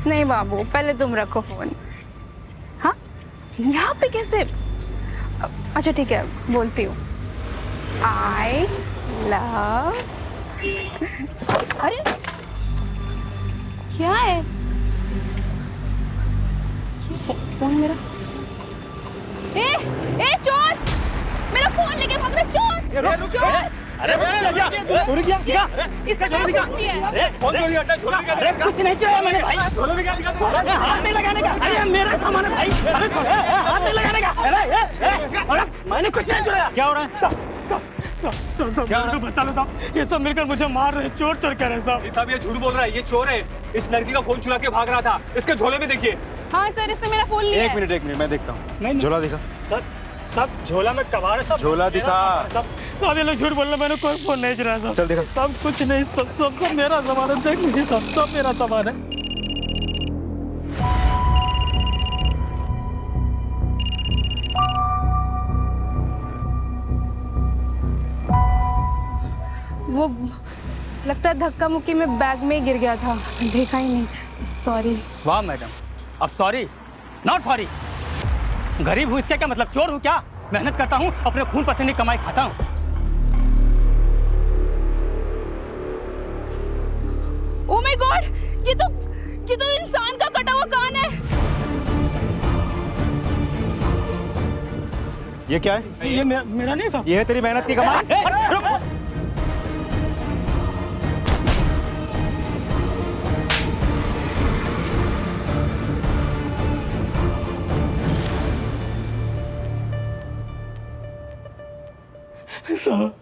नहीं बाबू, पहले तुम रखो फोन। हाँ, यहाँ पे कैसे? अच्छा ठीक है, बोलती हूँ। I love। अरे क्या है? फोन मेरा। ए चोर! मेरा फोन लेके भाग रहा चोर! चोर! अरे चोरी किया? इसका फोन दिया है। अरे फोन चोरी हटा, चोरी क्या? अरे कुछ नहीं चोरा मैंने भाई। चोरी भी क्या? अरे हाथ नहीं लगाने का। अरे मेरा सामान है भाई। अरे हाथ नहीं लगाने का। अरे मैंने कुछ नहीं चोरा। क्या हो रहा है? क्या हो रहा है? बता लो साहब, ये सब मिलकर मुझे मार रहे हैं, चोर कह रहे हैं साहब। साहब ये झूठ बोल रहा है, ये चोर है। इस लड़की का फोन चुरा के भाग रहा था। इसके झोले में देखिए। हाँ सर, इसने मेरा फोन लिया है। एक मिनट मैं देखता हूँ। झोला दिखा। सब झोला में कबाड़ है। सब झोला दिखा। सब ये लोग झूठ बोल रहे, मैंने कोई फोन नहीं चुराया साहब। चल दिखा। सब कुछ नहीं, सब मेरा सामान है। देख लीजिए सब मेरा सामान है। वो लगता है धक्का मुक्की में बैग में गिर गया था, देखा ही नहीं। सॉरी। वाह मैडम, अब सॉरी नॉट सॉरी। गरीब हूँ इसका क्या मतलब? चोर हूँ क्या? मेहनत करता हूँ, अपने खून पसीने की कमाई खाता हूँ। ओह माय गॉड, ये तो इंसान का कटा हुआ कान है। ये क्या है? ये मेरा नहीं था। ये है तेरी मेहनत की कमाई। रुक। साहब,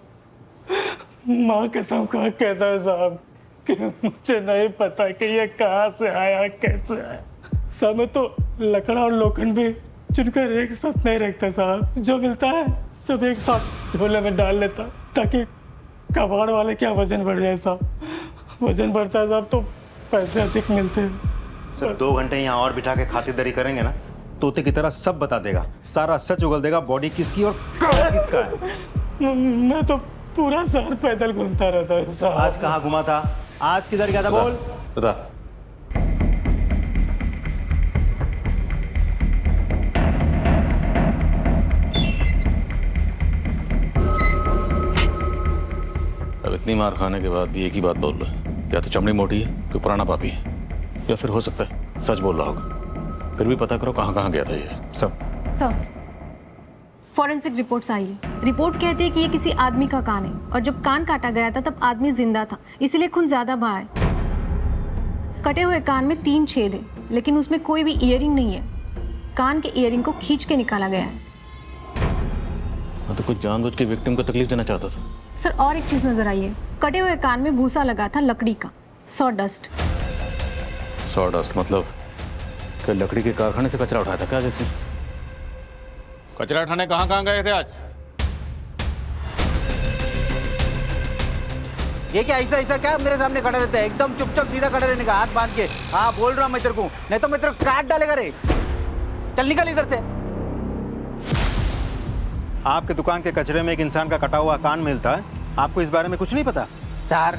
माँ कसम खा कहता है साहब कि मुझे नहीं पता कि ये कहाँ से आया, कैसे आया। साहब मैं तो लकड़ा और लोखंड भी चुनकर एक साथ नहीं रखता साहब। जो मिलता है सब एक साथ झोले में डाल लेता, ताकि कबाड़ वाले क्या वजन बढ़ जाए साहब। वजन बढ़ता है साहब तो पैसे अधिक मिलते हैं। सर 2 घंटे यहाँ और बिठा के खातिरदारी करेंगे ना, तोते की तरह सब बता देगा, सारा सच उगल देगा। बॉडी किसकी और किसका है। मैं तो पूरा शहर पैदल घूमता रहता है साहब। आज कहाँ घुमा था? आज किधर गया था? बोल। बता। अब इतनी मार खाने के बाद भी एक ही बात बोल रहा है, या तो चमड़ी मोटी है, कोई पुराना पापी है, या फिर हो सकता है सच बोल रहा होगा। फिर भी पता करो कहाँ कहाँ गया था ये सब। सर, फॉरेंसिक रिपोर्ट्स आई है। रिपोर्ट कहती है कि ये किसी आदमी का कान है, और जब कान काटा गया था तब आदमी जिंदा था, इसीलिए खून ज्यादा बहा है। कटे हुए कान में 3 छेद है, लेकिन उसमें कोई भी ईयरिंग नहीं है। कान के ईयरिंग को खींच के निकाला गया है। मैं तो कुछ जानबूझ के विक्टिम को तकलीफ देना चाहता था। सर, और एक चीज नजर आई है। कटे हुए कान में भूसा लगा था लकड़ी का, सॉडस्ट। सॉडस्ट मतलब क्या लकड़ी के कारखाने से कचरा उठाया था क्या? जैसे कचरा उठाने कहाँ कहाँ गए थे आज? ये क्या ऐसा क्या मेरे सामने खड़ा रहता है? एकदम चुपचाप सीधा खड़ा रहने का, हाथ बांध के। हाँ बोल रहा हूँ मैं तेरे को, नहीं तो मैं तेरे को काट डालेगा रे। चल निकल इधर से। आपके दुकान के कचरे में एक इंसान का कटा हुआ कान मिलता है, आपको इस बारे में कुछ नहीं पता? सर,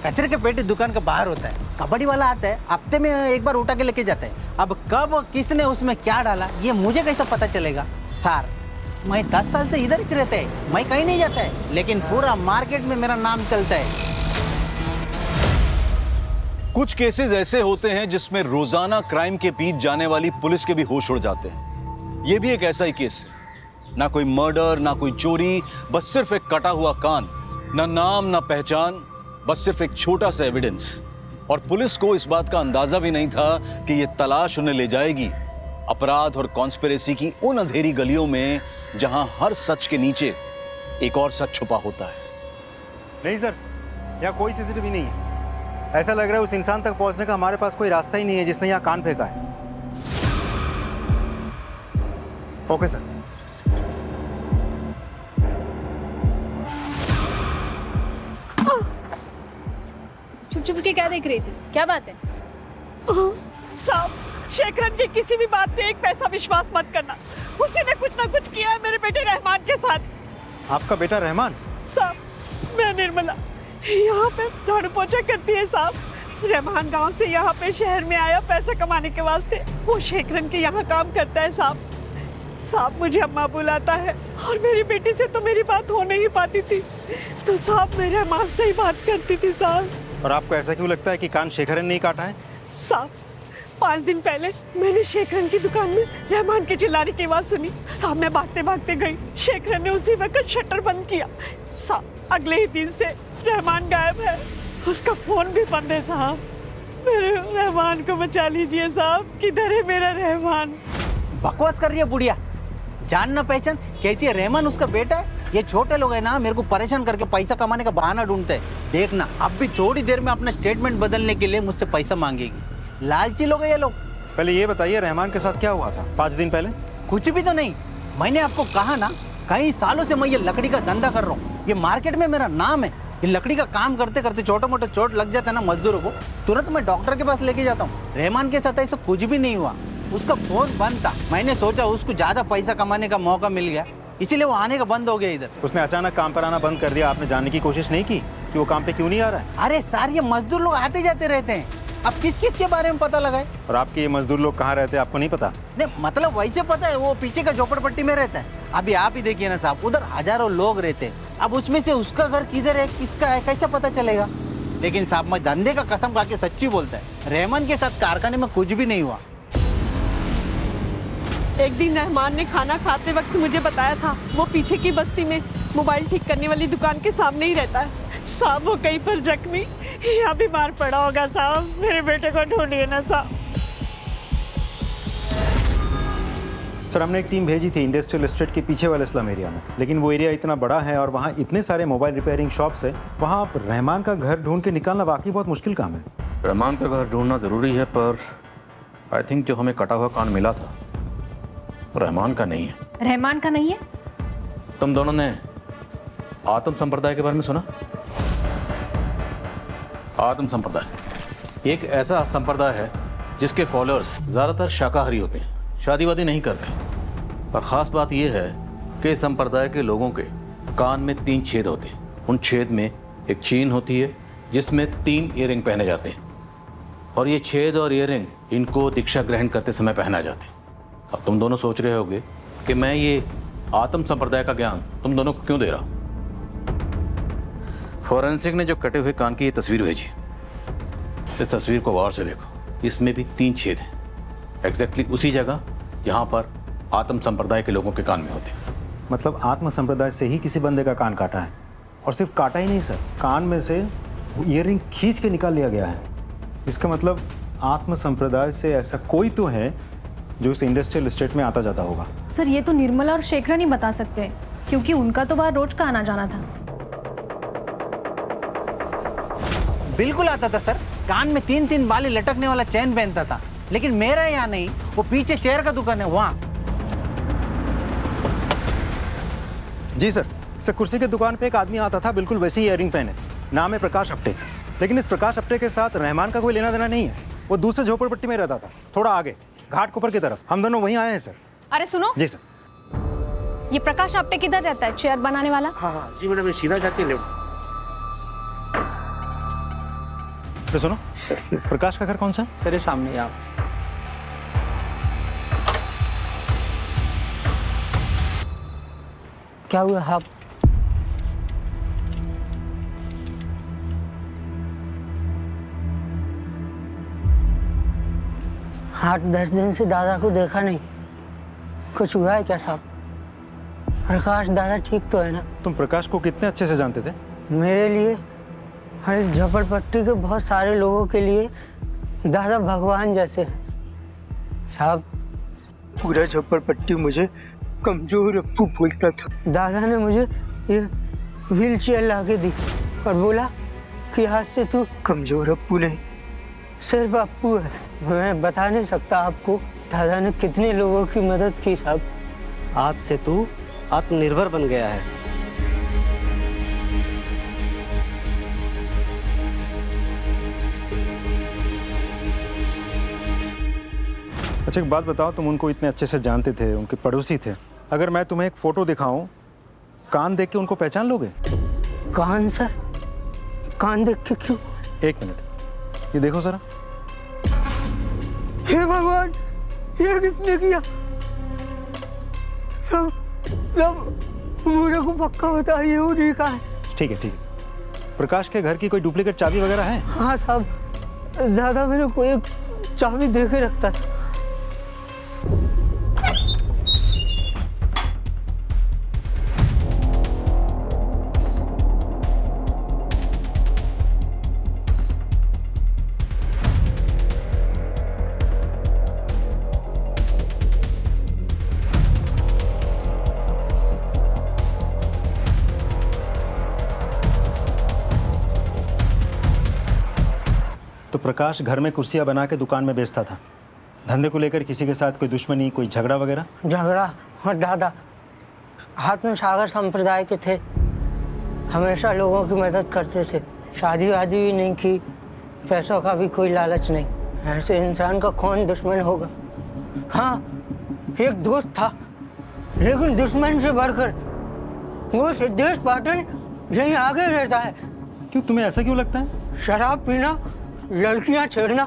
कचरे के पेटी दुकान के बाहर होता है, कबड्डी वाला आता है, हफ्ते में एक बार उठा के लेके जाता है। अब कब किसने उसमें क्या डाला ये मुझे कैसे पता चलेगा? सर, मैं 10 साल से इधर ही रहता है, मैं कहीं नहीं जाता है, लेकिन पूरा मार्केट में मेरा नाम चलता है। कुछ केसेस ऐसे होते हैं जिसमें रोजाना क्राइम के बीच जाने वाली पुलिस के भी होश उड़ जाते हैं। ये भी एक ऐसा ही केस है। ना कोई मर्डर, ना कोई चोरी, बस सिर्फ एक कटा हुआ कान। ना नाम, ना पहचान, बस सिर्फ एक छोटा सा एविडेंस। और पुलिस को इस बात का अंदाजा भी नहीं था कि ये तलाश उन्हें ले जाएगी अपराध और कॉन्स्पिरेसी की उन अंधेरी गलियों में जहां हर सच के नीचे एक और सच छुपा होता है। नहीं सर, यहाँ कोई सीसीटीवी नहीं है। ऐसा लग रहा है उस इंसान तक पहुंचने का हमारे पास कोई रास्ता ही नहीं है जिसने यहाँ कान फेंका है। Okay sir. चुप चुप के क्या देख रही थी? क्या बात है? साहब, शेखरन की किसी भी बात पे एक पैसा विश्वास मत करना। उसी ने कुछ ना कुछ किया है मेरे बेटे रहमान के साथ। आपका बेटा रहमान? साहब, मैं निर्मला यहाँ पे झाड़ू पोछा करती है साहब। रहमान गांव से यहाँ पे शहर में आया पैसा कमाने के वास्ते। वो शेखरन के यहाँ काम करता है साहब। साहब मुझे अम्मा बुलाता है और मेरी बेटी से तो मेरी बात हो नहीं पाती थी, तो साहब मैं रहमान से ही बात करती थी साहब। और आपको ऐसा क्यों लगता है कि कान शेखरन ने ही काटा है? साहब 5 दिन पहले मैंने शेखरन की दुकान में रहमान के चिल्लाने की आवाज सुनी। साहब मैं भागते भागते गई, शेखरन ने उसी वक्त शटर बंद किया। साहब अगले ही दिन से रहमान गायब है, उसका फोन भी बंद है साहब। मेरे रहमान को बचा लीजिए साहब, किधर है मेरा रहमान? बकवास कर रही है बुढ़िया, जान ना पहचान, कहती है रहमान उसका बेटा है। ये छोटे लोग है ना, मेरे को परेशान करके पैसा कमाने का बहाना ढूंढते हैं। देखना अब भी थोड़ी देर में अपना स्टेटमेंट बदलने के लिए मुझसे पैसा मांगेगी। लालची लोग है ये लोग। पहले ये बताइए रहमान के साथ क्या हुआ था 5 दिन पहले? कुछ भी तो नहीं। मैंने आपको कहा ना, कई सालों से मैं ये लकड़ी का धंधा कर रहा हूँ। ये मार्केट में मेरा नाम है। ये लकड़ी का काम करते करते छोटे मोटे चोट लग जाता है ना मजदूरों को, तुरंत मैं डॉक्टर के पास लेके जाता हूँ। रहमान के साथ ऐसा कुछ भी नहीं हुआ। उसका फोन बंद था। मैंने सोचा उसको ज्यादा पैसा कमाने का मौका मिल गया, इसीलिए वो आने का बंद हो गया इधर। उसने अचानक काम पर आना बंद कर दिया, आपने जानने की कोशिश नहीं की कि वो काम पे क्यों नहीं आ रहा है? अरे सर, ये मजदूर लोग आते जाते रहते हैं, अब किस किस के बारे में पता लगाए? और आपके ये मजदूर लोग कहाँ रहते हैं आपको नहीं पता? नहीं मतलब वैसे पता है, वो पीछे का झोपड़पट्टी में रहता है। अभी आप ही देखिए ना साहब, उधर हजारों लोग रहते हैं। अब उसमें से उसका घर किधर है किसका है कैसे पता चलेगा? लेकिन साहब मैं धंधे का कसम खा के सच्ची बोलता है, रहमान के साथ कारखाने में कुछ भी नहीं हुआ। एक दिन रहमान ने खाना खाते वक्त मुझे बताया था वो पीछे की बस्ती में मोबाइल ठीक करने वाली दुकान के सामने ही रहता है। साहब वो कहीं पर जख्मी या बीमार पड़ा होगा साहब, मेरे बेटे को ढूंढिए ना साहब। सर हमने एक टीम भेजी थी इंडस्ट्रियल एस्टेट के पीछे वाले स्लम एरिया में, लेकिन वो एरिया इतना बड़ा है और वहाँ इतने सारे मोबाइल रिपेयरिंग शॉप्स है, वहाँ आप रहमान का घर ढूंढ के निकालना वाकई बहुत मुश्किल काम है। रहमान का घर ढूंढना ज़रूरी है, पर आई थिंक जो हमें कटा हुआ कान मिला था रहमान का नहीं है। रहमान का नहीं है? तुम दोनों ने आत्म संप्रदाय के बारे में सुना? आत्म संप्रदाय एक ऐसा संप्रदाय है जिसके फॉलोअर्स ज़्यादातर शाकाहारी होते हैं, शादी वादी नहीं करते। और ख़ास बात यह है कि इस संप्रदाय के लोगों के कान में 3 छेद होते हैं। उन छेद में एक चेन होती है जिसमें 3 ईयरिंग पहने जाते हैं, और ये छेद और ईयरिंग इनको दीक्षा ग्रहण करते समय पहना जाते हैं। अब तुम दोनों सोच रहे होगे कि मैं ये आत्म संप्रदाय का ज्ञान तुम दोनों को क्यों दे रहा हूं। फॉरेंसिक ने जो कटे हुए कान की ये तस्वीर भेजी, इस तस्वीर को गौर से देखो। इसमें भी 3 छेद हैं, एग्जैक्टली उसी जगह जहां पर आत्म संप्रदाय के लोगों के कान में होते हैं। मतलब आत्म संप्रदाय से ही किसी बंदे का कान काटा है, और सिर्फ काटा ही नहीं सर, कान में से ईयरिंग खींच के निकाल लिया गया है। इसका मतलब आत्म संप्रदाय से ऐसा कोई तो है जो इस इंडस्ट्रियल एस्टेट में आता जाता होगा। सर ये तो निर्मला और शेखरन ही बता सकते हैं, क्योंकि उनका तो बाहर रोज का आना जाना था। बिल्कुल आता था सर, कान में 3-3 बाली लटकने वाला चैन पहनता था, लेकिन मेरा यहाँ नहीं, वो पीछे चेयर का दुकान है वहाँ। जी सर, कुर्सी की दुकान पे एक आदमी आता था बिल्कुल वैसे ही ईयरिंग पहने, नाम है प्रकाश अपटे। लेकिन इस प्रकाश अपटे के साथ रहमान का कोई लेना देना नहीं है, वो दूसरे झोपड़पट्टी में रहता था, थोड़ा आगे घाटकोपर की तरफ। हम दोनों वहीं आए हैं सर। अरे सुनो। जी सर। ये प्रकाश आपटे किधर रहता है, चेयर बनाने वाला? हाँ जी मैडम, सीधा जाके ले। तो सुनो सर, प्रकाश का घर कौन सा? सर ये सामने आप। क्या हुआ आप? आठ 10 दिन से दादा को देखा नहीं, कुछ हुआ है क्या साहब? प्रकाश दादा ठीक तो है ना? तुम प्रकाश को कितने अच्छे से जानते थे? मेरे लिए हर झोपड़पट्टी के बहुत सारे लोगों के लिए दादा भगवान जैसे साहब। पूरा झोपड़पट्टी मुझे कमजोर अप्पू बोलता था। दादा ने मुझे ये व्हील चेयर ला के दी और बोला कि आज से तू कमजोर अप्पू नहीं, सिर्फ अप्पू है। मैं बता नहीं सकता आपको दादा ने कितने लोगों की मदद की साहब। आज से तू आत्मनिर्भर बन गया है। अच्छा एक बात बताओ, तुम उनको इतने अच्छे से जानते थे, उनके पड़ोसी थे, अगर मैं तुम्हें एक फोटो दिखाऊं, कान देख के उनको पहचान लोगे? कान सर? कान देख के क्यों? एक मिनट, ये देखो जरा। हे भगवान, ये किसने किया? सब मुझे को पक्का बताइए उन्हीं का है। ठीक है ठीक है। प्रकाश के घर की कोई डुप्लीकेट चाबी वगैरह है? हाँ साहब, दादा मेरे को एक चाबी दे के रखता था। तो प्रकाश घर में कुर्सियां बना के दुकान में बेचता था। धंधे को लेकर किसी के साथ कोई दुश्मनी, कोई झगड़ा वगैरह? झगड़ा? और दादा आत्म सागर संप्रदाय के थे, हमेशा लोगों की मदद करते थे, शादी वादी भी नहीं की, पैसों का भी कोई लालच नहीं। ऐसे इंसान का कौन दुश्मन होगा? हाँ, एक दोस्त था, लेकिन दुश्मन से बढ़कर वो सिद्धेश पाटिल यहीं आगे रहता है। क्यों, तुम्हें ऐसा क्यों लगता है? शराब पीना, लड़कियां छेड़ना,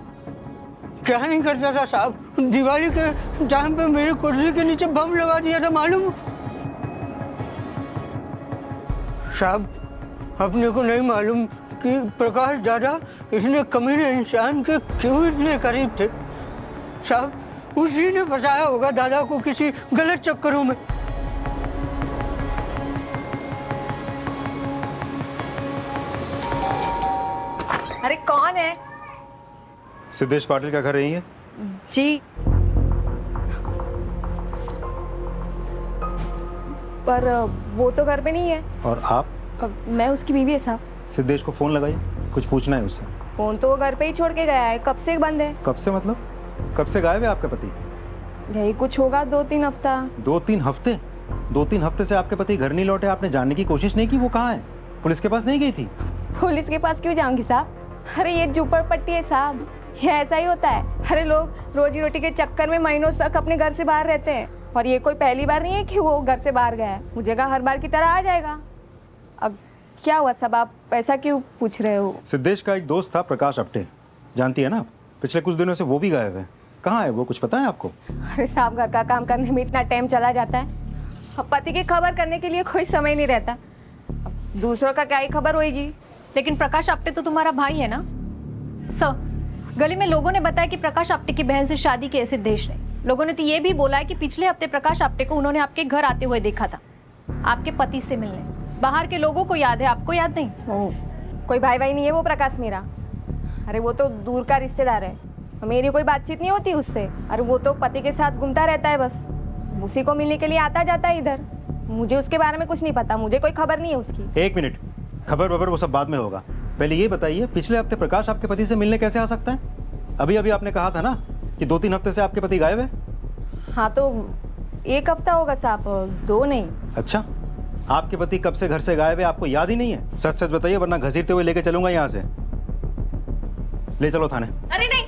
क्या नहीं करता था साहब? दिवाली के टाइम पे मेरी कुर्सी के नीचे बम लगा दिया था, मालूम? साहब अपने को नहीं मालूम कि प्रकाश दादा इसने कमीने इंसान के क्यों इतने करीब थे। साहब उसी ने फंसाया होगा दादा को किसी गलत चक्करों में। अरे कौन है? सिद्धेश पाटिल का घर यही है? जी, पर वो तो घर पे नहीं है। और आप? मैं उसकी बीवी है साहब। सिद्धेश को फोन लगाइए, कुछ पूछना है उससे। फोन तो वो घर पे ही छोड़ के गया है, कब से बंद है। कब से मतलब? कब से गायब है आपका पति? यही कुछ होगा 2-3 हफ्ता। 2-3 हफ्ते? 2-3 हफ्ते से आपके पति घर नहीं लौटे, आपने जानने की कोशिश नहीं की वो कहाँ है? पुलिस के पास नहीं गई थी? पुलिस के पास क्यों जाऊंगी साहब? अरे ये झोपड़पट्टी है साहब, ये ऐसा ही होता है। अरे लोग रोजी रोटी के चक्कर में महीनों तक अपने घर से बाहर रहते हैं, और ये कोई पहली बार नहीं है कि वो घर से बाहर गया है। मुझे कहा हर बार की तरह आ जाएगा। अब क्या हुआ सब, आप ऐसा क्यों पूछ रहे हो? सिद्धेश का एक दोस्त था प्रकाश अपटे, जानती है ना? पिछले कुछ दिनों से वो भी गायब है। कहाँ है वो, कुछ पता है आपको? अरे साहब घर का काम करने में इतना टाइम चला जाता है, अब पति की खबर करने के लिए कोई समय नहीं रहता। अब दूसरों का क्या ही खबर होगी। लेकिन प्रकाश आप्टे तो तुम्हारा भाई है ना सर? गली में लोगों ने बताया कि प्रकाश आप्टे की बहन से शादी की है सिद्धेश ने। लोगों ने तो ये भी बोला है कि पिछले हफ्ते प्रकाश आप्टे को उन्होंने आपके घर आते हुए देखा था, आपके पति से मिलने। बाहर के लोगों को याद है, आपको याद नहीं? कोई भाई नहीं है वो प्रकाश मेरा। अरे वो तो दूर का रिश्तेदार है, मेरी कोई बातचीत नहीं होती उससे। अरे वो तो पति के साथ घूमता रहता है, बस उसी को मिलने के लिए आता जाता है इधर। मुझे उसके बारे में कुछ नहीं पता, मुझे कोई खबर नहीं है उसकी। एक मिनट, खबर वबर वो सब बाद में होगा। पहले ये बताइए, पिछले हफ्ते प्रकाश आपके पति से मिलने कैसे आ सकता है? अभी अभी आपने कहा था ना कि 2-3 हफ्ते से आपके पति गायब है। हाँ तो 1 हफ्ता होगा साहब, 2 नहीं। अच्छा, आपके पति कब से घर से गायब है आपको याद ही नहीं है? सच सच बताइए, वरना घसीटते हुए लेके चलूंगा यहाँ से। ले चलो थाने। अरे नहीं,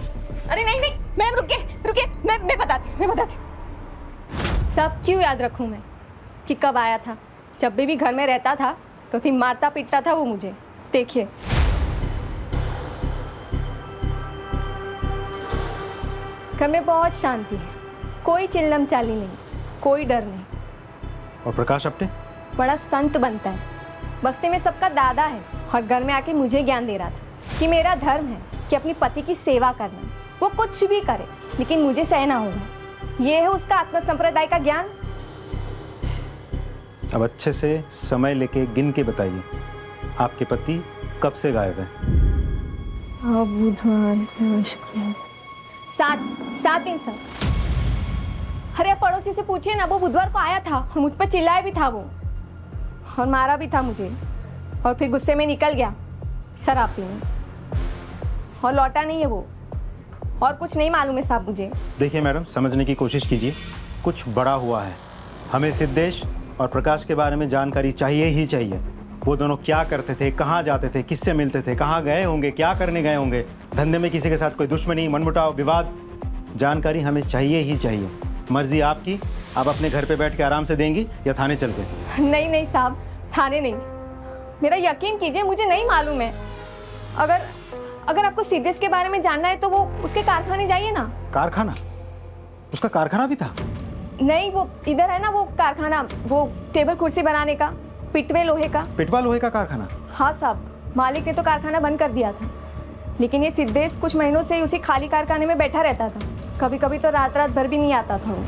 अरे नहीं नहीं मैडम रुकिए, मैं बताती। सब क्यों याद रखूं मैं कि कब आया था? जब भी घर में रहता था तो मारता पीटता था वो मुझे। देखिए घर में बहुत शांति है, कोई चिल्लम चाली नहीं, कोई डर नहीं। और प्रकाश अपटे? बड़ा संत बनता है, बस्ती में सबका दादा है, और घर में आके मुझे ज्ञान दे रहा था कि मेरा धर्म है कि अपनी पति की सेवा करना। वो कुछ भी करे लेकिन मुझे सहना होगा। ये है उसका आत्म संप्रदाय का ज्ञान। अब अच्छे से समय लेके गिन के बताइए, आपके पति कब से गायब है? बुधवार, 7 दिन सर। अरे पड़ोसी से पूछिए ना, वो बुधवार को आया था और मुझ पर चिल्लाया भी था वो, और मारा भी था मुझे, और फिर गुस्से में निकल गया शराब पीने, और लौटा नहीं है वो। और कुछ नहीं मालूम है साहब मुझे। देखिए मैडम, समझने की कोशिश कीजिए, कुछ बड़ा हुआ है। हमें सिद्धेश और प्रकाश के बारे में जानकारी चाहिए ही चाहिए। वो दोनों क्या करते थे, कहाँ जाते थे, किससे मिलते थे, कहाँ गए होंगे, क्या करने गए होंगे, धंधे में किसी के साथ कोई दुश्मनी, मनमुटाव, विवाद, जानकारी हमें चाहिए ही चाहिए। मर्जी आपकी, आप अपने घर पे बैठ के आराम से देंगी या थाने चल के? नहीं साहब, थाने नहीं। मेरा यकीन कीजिए, मुझे नहीं मालूम है। अगर आपको सिद्धेश के बारे में जानना है तो वो उसके कारखाने जाइए ना। कारखाना? उसका कारखाना भी था? नहीं, वो इधर है ना वो कारखाना, वो टेबल कुर्सी बनाने का, पिटवे लोहे का। पिटवा लोहे का कारखाना? हाँ साहब, मालिक ने तो कारखाना बंद कर दिया था, लेकिन ये सिद्धेश कुछ महीनों से उसी खाली कारखाने में बैठा रहता था। कभी कभी तो रात रात भर भी नहीं आता था वो।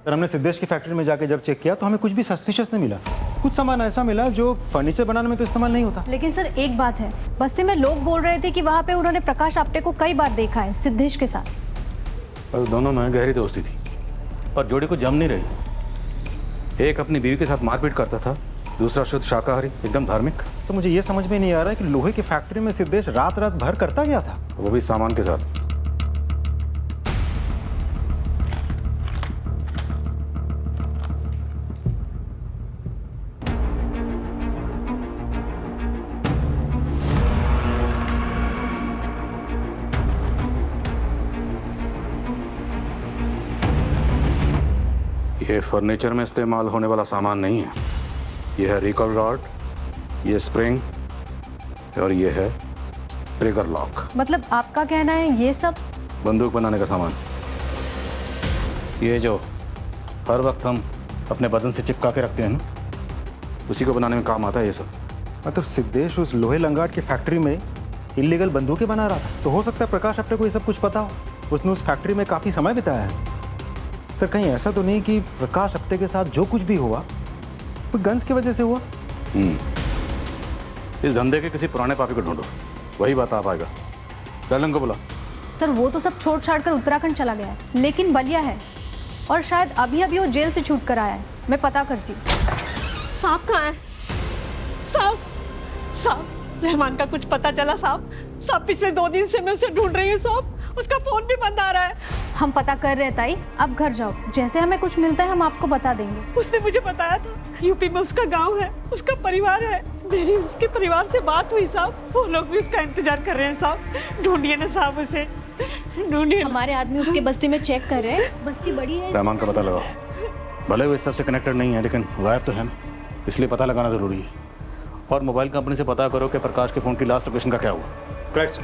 सर, हमने सिद्धेश की फैक्ट्री में जाके जब चेक किया तो हमें कुछ भी सस्पिशियस नहीं मिला। कुछ सामान ऐसा मिला जो फर्नीचर बनाने में तो इस्तेमाल नहीं होता। लेकिन सर एक बात है, बस्ती में लोग बोल रहे थे कि वहाँ पे उन्होंने प्रकाश आप्टे को कई बार देखा है सिद्धेश के साथ। पर दोनों में गहरी दोस्ती थी, पर जोड़ी को जम नहीं रही। एक अपनी बीवी के साथ मारपीट करता था, दूसरा शुद्ध शाकाहारी, एकदम धार्मिक। सर, मुझे ये समझ में नहीं आ रहा है कि लोहे की फैक्ट्री में सिद्धेश रात रात भर करता क्या था? वो भी सामान के साथ। ये फर्नीचर में इस्तेमाल होने वाला सामान नहीं है। ये है रिकॉल रॉड, ये स्प्रिंग और ये है ट्रिगर लॉक। मतलब आपका कहना है ये सब बंदूक बनाने का सामान, ये जो हर वक्त हम अपने बदन से चिपका के रखते हैं ना, उसी को बनाने में काम आता है ये सब। मतलब सिद्धेश उस लोहे लंगाट की फैक्ट्री में इलीगल बंदूकें बना रहा था। तो हो सकता है प्रकाश आप्टे को ये सब कुछ पता हो, उसने उस फैक्ट्री में काफ़ी समय बिताया है। सर, कहीं ऐसा तो नहीं कि प्रकाश आप्टे के साथ जो कुछ भी हुआ वो गन्स की वजह से हुआ? इस धंधे के किसी पुराने पापी को ढूंढो, वही बता पाएगा। दर्लन को बुला। सर, वो तो सब छोड़ छाड़ कर उत्तराखंड चला गया है, लेकिन बलिया है और शायद अभी अभी वो जेल से छूट कर आया है। मैं पता करती हूँ। साहब कहाँ है? साहब, साहब, रहमान का कुछ पता चला साहब? साहब, पिछले 2 दिन से मैं उसे ढूंढ रही हूँ साहब, उसका फोन भी बंद आ रहा है। हम पता कर रहे हैं ताई, अब घर जाओ, जैसे हमें कुछ मिलता है हम आपको बता देंगे। उसने मुझे बताया था यूपी में उसका गांव है, उसका परिवार है। मेरी उसके परिवार से बात हुई साहब, वो लोग भी उसका इंतजार कर रहे हैं साहब। ढूंढिए ना साहब उसे, ढूंढिए। हमारे आदमी उसके बस्ती में चेक कर रहे हैं, बस्ती बड़ी है। रहमान का पता लगाओ। भले वो इस सबसे कनेक्टेड नहीं है, लेकिन गायब तो है ना, इसलिए पता लगाना जरूरी है। और मोबाइल कंपनी से पता करो कि प्रकाश के फोन की लास्ट लोकेशन का क्या हुआ। Right sir.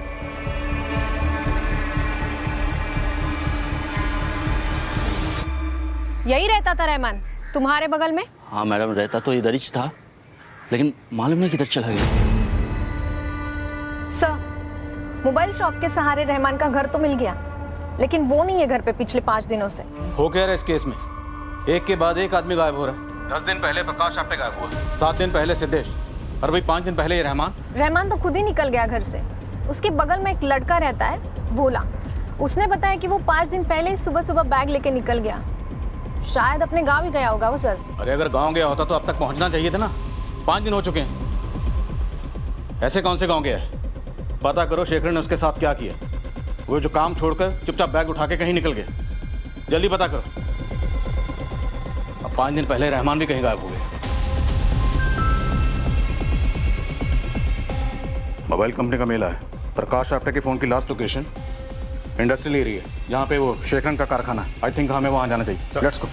यही रहता था रहमान तुम्हारे बगल में? हाँ मैडम, रहता तो इधर ही था, लेकिन मालूम नहीं किधर चला गया। सर, मोबाइल शॉप के सहारे रहमान का घर तो मिल गया, लेकिन वो नहीं है घर पे पिछले 5 दिनों से। हो क्या रहा है इस केस में? एक के बाद एक आदमी गायब हो रहा है। 10 दिन पहले प्रकाश आप्टे गायब हुआ, 7 दिन पहले सिद्धेश, और वही 5 दिन पहले ये रहमान। रहमान तो खुद ही निकल गया घर से। उसके बगल में एक लड़का रहता है भोला, उसने बताया कि वो 5 दिन पहले ही सुबह सुबह बैग लेके निकल गया। शायद अपने गांव ही गया होगा वो सर। अरे अगर गांव गया होता तो अब तक पहुंचना चाहिए था ना। 5 दिन हो चुके हैं, ऐसे कौन से गांव गया है? पता करो शेखर ने उसके साथ क्या किया। वो जो काम छोड़कर चुपचाप बैग उठा के कहीं निकल गए, जल्दी पता करो। अब 5 दिन पहले रहमान भी कहीं गायब हो गए। मोबाइल कंपनी का मेला है। प्रकाश आप्टे के फोन की लास्ट लोकेशन इंडस्ट्रियल एरिया, जहाँ पे वो शेखरन का कारखाना है। आई थिंक हमें वहाँ जाना चाहिए। Let's go.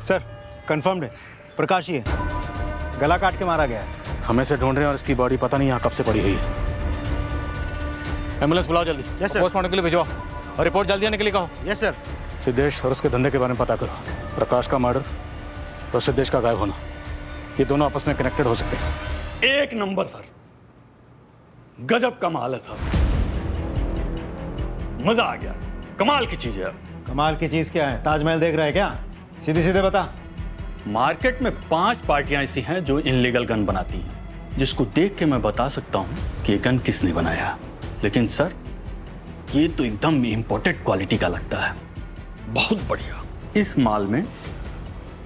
सर, कंफर्म्ड है, प्रकाश ही है। गला काट के मारा गया है। हमें से ढूंढ रहे हैं और इसकी बॉडी पता नहीं यहाँ कब से पड़ी हुई है। एम्बुलेंस बुलाओ जल्दी। Yes sir. पोस्टमार्टम के लिए भिजवाओ और रिपोर्ट जल्दी आने के लिए कहो। Yes sir. सिद्धेश और उसके धंधे के बारे में पता करो। प्रकाश का मर्डर और सिद्धेश का गायब होना, ये दोनों आपस में कनेक्टेड हो सकते हैं। एक नंबर सर, गजब कमाल है सर, मजा आ गया। कमाल की चीज है। कमाल की चीज क्या है? ताजमहल देख रहा है क्या? सीधे सीधे बता। मार्केट में 5 पार्टियां ऐसी हैं जो इनलीगल गन बनाती हैं, जिसको देख के मैं बता सकता हूं कि ये गन किसने बनाया। लेकिन सर, ये तो एकदम इंपोर्टेड क्वालिटी का लगता है, बहुत बढ़िया। इस माल में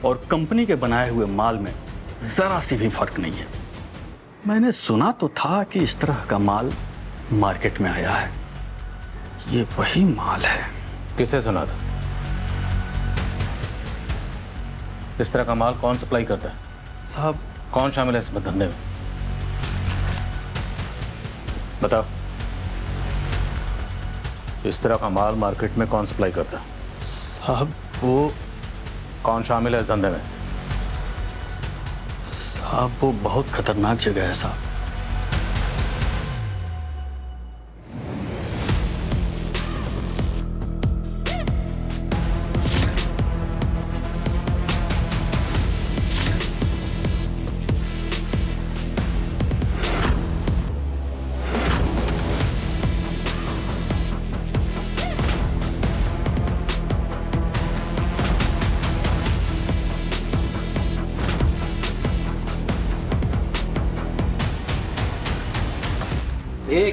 और कंपनी के बनाए हुए माल में जरा सी भी फर्क नहीं है। मैंने सुना तो था कि इस तरह का माल मार्केट में आया है, ये वही माल है। किसे सुना था? इस तरह का माल कौन सप्लाई करता है? साहब, कौन शामिल है इस धंधे में? बताओ। इस तरह का माल मार्केट में कौन सप्लाई करता है? साहब, वो कौन शामिल है इस धंधे में? साहब, वो बहुत खतरनाक जगह है साहब।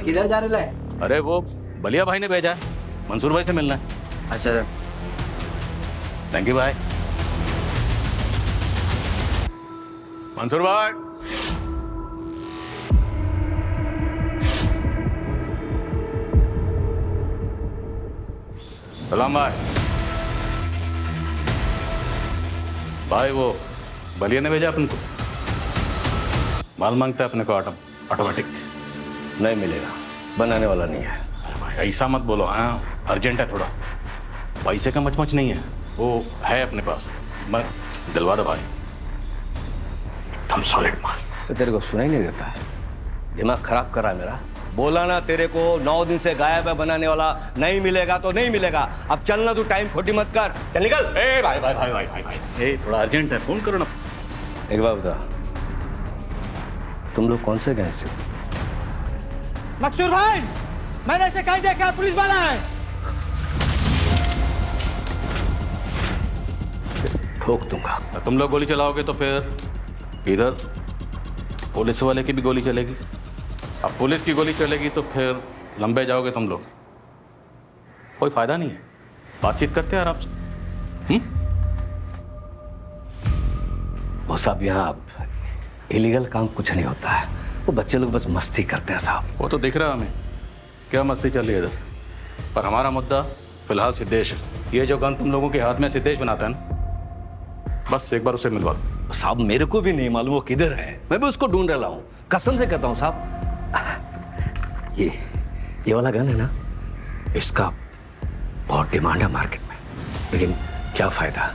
किधर जा रहे है? अरे वो बलिया भाई ने भेजा है, मंसूर भाई से मिलना है। अच्छा सर। थैंक यू भाई। मंसूर भाई, सलाम भाई। भाई वो बलिया ने भेजा अपन को, माल मांगता है अपने को ऑटोमेटिक। नहीं मिलेगा, बनाने वाला नहीं है। अरे भाई ऐसा मत बोलो, हाँ अर्जेंट है थोड़ा, पैसे का मचमच नहीं है, वो है अपने पास, मैं दिलवा दो भाई, एकदम सॉलिड माल। तो तेरे को सुनाई नहीं देता? दिमाग खराब कर रहा है मेरा। बोला ना तेरे को, 9 दिन से गायब है बनाने वाला, नहीं मिलेगा तो नहीं मिलेगा। अब चलना, तू टाइम खोटी मत कर, चल निकल। ए भाई भाई भाई भाई भाई भाई, ए थोड़ा अर्जेंट है, फोन करो ना। एक बात बता, तुम लोग कौन से गैंग से हो? मकसूर भाई, मैंने ऐसे कहीं देखा, पुलिस वाला है। ठोक दूंगा। तुम लोग गोली चलाओगे तो फिर इधर पुलिस वाले की भी गोली चलेगी, अब पुलिस की गोली चलेगी तो फिर लंबे जाओगे तुम लोग, कोई फायदा नहीं है। बातचीत करते हैं आराम से। वो सब यहाँ इलीगल काम कुछ नहीं होता है, वो बच्चे लोग बस मस्ती करते हैं साहब। वो तो दिख रहा है हमें, क्या मस्ती चल रही है इधर, पर हमारा मुद्दा फिलहाल सिद्धेश है। ये जो गन तुम लोगों के हाथ में सिद्धेश बनाता है ना, बस एक बार उसे मिलवा दो। साहब मेरे को भी नहीं मालूम वो किधर है, मैं भी उसको ढूंढ रहा हूँ, कसम से कहता हूँ साहब। ये वाला गन है ना, इसका बहुत डिमांड है मार्केट में, लेकिन क्या फायदा,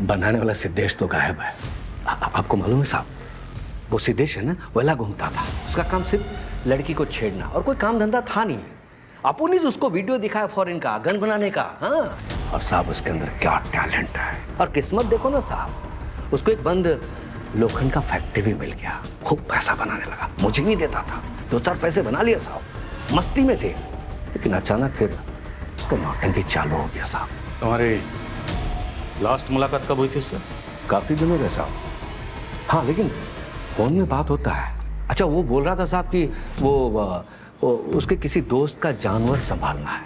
बनाने वाला सिद्धेश तो गायब है। आपको मालूम है साहब, वो सिद्धेश है ना, वेला घूमता था, उसका काम सिर्फ लड़की को छेड़ना और कोई काम धंधा था नहीं। अपुन ने उसको वीडियो दिखाया फॉरेन का, गन बनाने का। हाँ, और साहब उसके अंदर क्या टैलेंट है, और किस्मत देखो ना साहब, उसको एक बंद लोखंड का फैक्ट्री भी मिल गया, खूब पैसा बनाने लगा, मुझे भी देता था, 2-4 पैसे बना लिया साहब, मस्ती में थे। लेकिन अचानक फिर उसका नौटंकी चालू हो गया साहब। तुम्हारी लास्ट मुलाकात कब हुई थी उससे? काफी दिनों में साहब। हाँ, लेकिन फोन में बात होता है। अच्छा, वो बोल रहा था साहब कि वो उसके किसी दोस्त का जानवर संभालना है।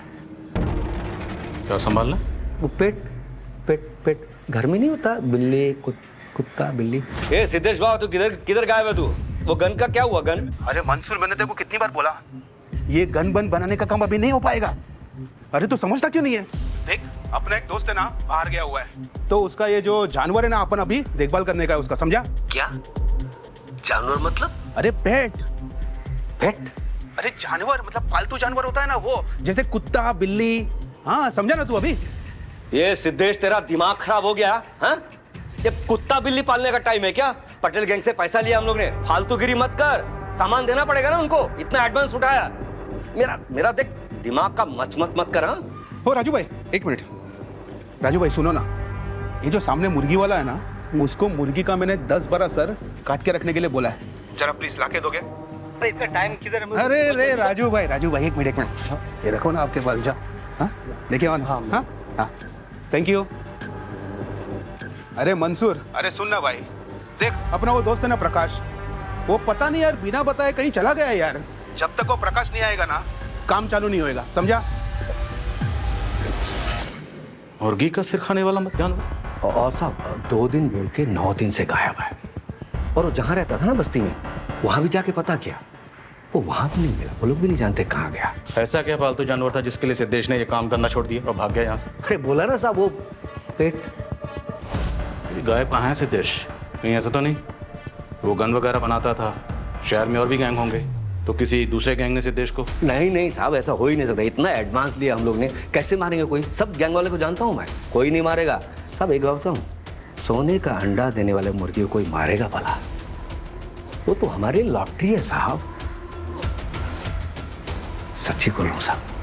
क्या संभालना? वो पेट घर में नहीं होता, बिल्ली कुत्ता बिल्ली। ए सिद्धेश बाबा, तू किधर गायब है तू? वो गन का क्या हुआ? गन? अरे मंसूर, मैंने तेरे को कितनी बार बोला, ये गन बन बनाने का काम अभी नहीं हो पाएगा। अरे तू समझता क्यों नहीं है? देख, अपना एक दोस्त है ना, बाहर गया हुआ है, तो उसका ये जो जानवर है ना, अपन अभी देखभाल करने का है उसका, समझा? क्या जानवर मतलब? अरे पेट। पेट? अरे जानवर मतलब पालतू जानवर होता है ना, वो जैसे कुत्ता बिल्ली। हाँ, समझा ना तू अभी? ये सिद्धेश, तेरा दिमाग खराब हो गया? हाँ, ये कुत्ता बिल्ली पालने का टाइम है क्या? पटेल गैंग से पैसा लिया हम लोग ने, फालतूगिरी मत कर, सामान देना पड़ेगा ना उनको, इतना एडवांस उठाया। मेरा देख, दिमाग का मत कर। हाँ, हो राजू भाई, एक मिनट। राजू भाई सुनो ना, ये जो सामने मुर्गी वाला है ना, उसको मुर्गी का मैंने 10-12 सर काट के रखने के लिए बोला है, जरा प्लीज लाके दोगे? अरे इतना टाइम किधर है? अरे रे राजू भाई, एक मिनट, ये रखो ना आपके पास, जा। हाँ, लेके आओ ना। हाँ, थैंक यू। अरे मंसूर, अरे सुन ना भाई, देख अपना वो दोस्त है ना प्रकाश, वो पता नहीं यार बिना बताए कहीं चला गया यार। जब तक वो प्रकाश नहीं आएगा ना काम चालू नहीं होएगा, समझा? मुर्गी का सिर खाने वाला मत जानवर। और साहब 2 दिन बोल के 9 दिन से गायब है। और वो जहाँ रहता था ना बस्ती में, वहां भी जाके पता किया, वो वहां भी नहीं मिला। वो लोग भी नहीं जानते कहाँ गया। ऐसा क्या पालतू जानवर था जिसके लिए सिद्धेश ने ये काम करना छोड़ दिया और भाग गया यहाँ से? अरे बोला ना साहब, वो पेट। गायब कहाँ है सिद्धेश? कहीं ऐसा तो नहीं वो गन वगैरह बनाता था, शहर में और भी गैंग होंगे, तो किसी दूसरे गैंग ने सिद्धेश को? नहीं साहब, ऐसा हो ही नहीं सकता। इतना एडवांस लिया हम लोग ने, कैसे मारेंगे कोई? सब गैंग वाले को जानता हूँ मैं, कोई नहीं मारेगा। साहब एक बात बताऊँ, सोने का अंडा देने वाले मुर्गी को कोई मारेगा भला? वो तो हमारी लॉटरी है साहब। सच्ची बोल रहा हूँ साहब।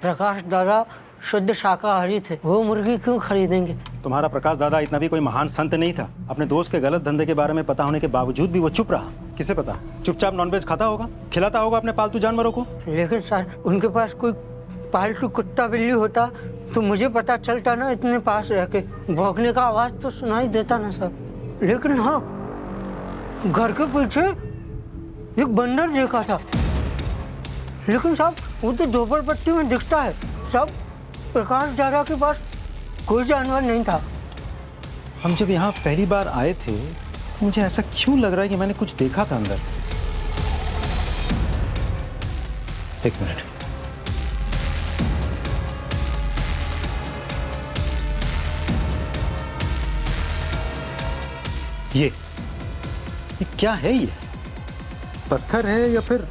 प्रकाश दादा शुद्ध शाकाहारी थे, वो मुर्गी क्यों खरीदेंगे? तुम्हारा प्रकाश दादा इतना भी कोई महान संत नहीं था। अपने दोस्त के गलत धंधे के बारे में पता होने के बावजूद भी वो चुप रहा। किसे पता, चुपचाप नॉनवेज खाता होगा, खिलाता होगा अपने पालतू जानवरों को। लेकिन सर उनके पास कोई पालतू कुत्ता बिल्ली होता तो मुझे पता चलता ना। इतने पास रह के भौंकने का आवाज तो सुनाई देता ना सर। लेकिन हाँ, घर के पीछे एक बंदर देखा था, लेकिन साहब वो तो झोपड़पट्टी में दिखता है। सब प्रकाश दादा के पास कोई जानवर नहीं था। हम जब यहाँ पहली बार आए थे, मुझे ऐसा क्यों लग रहा है कि मैंने कुछ देखा था अंदर। एक मिनट, ये क्या है? ये पत्थर है या फिर?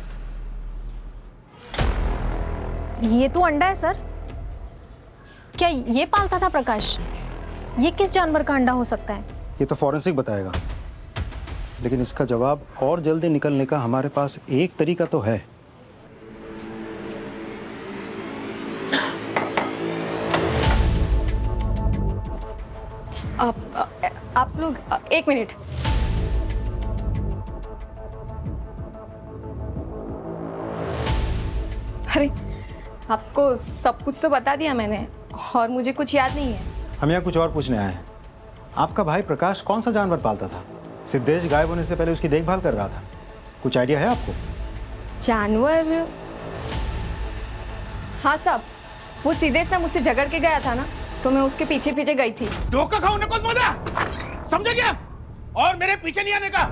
ये तो अंडा है सर। क्या ये पालता था प्रकाश? ये किस जानवर का अंडा हो सकता है? ये तो फॉरेंसिक बताएगा, लेकिन इसका जवाब और जल्दी निकलने का हमारे पास एक तरीका तो है। आप लोग एक मिनट। अरे आपको सब कुछ तो बता दिया मैंने और मुझे कुछ याद नहीं है। हम यहाँ कुछ और पूछने आए हैं। आपका भाई प्रकाश कौन सा जानवर पालता था? सिद्धेश गायब होने से पहले उसकी देखभाल कर रहा था, कुछ आइडिया है आपको? जानवर? हाँ साहब, वो सिद्धेश ना मुझसे झगड़ के गया था ना, तो मैं उसके पीछे पीछे गई थी। धोखा खाओ ना कुछ मजा, समझे क्या? और मेरे पीछे नहीं आने का।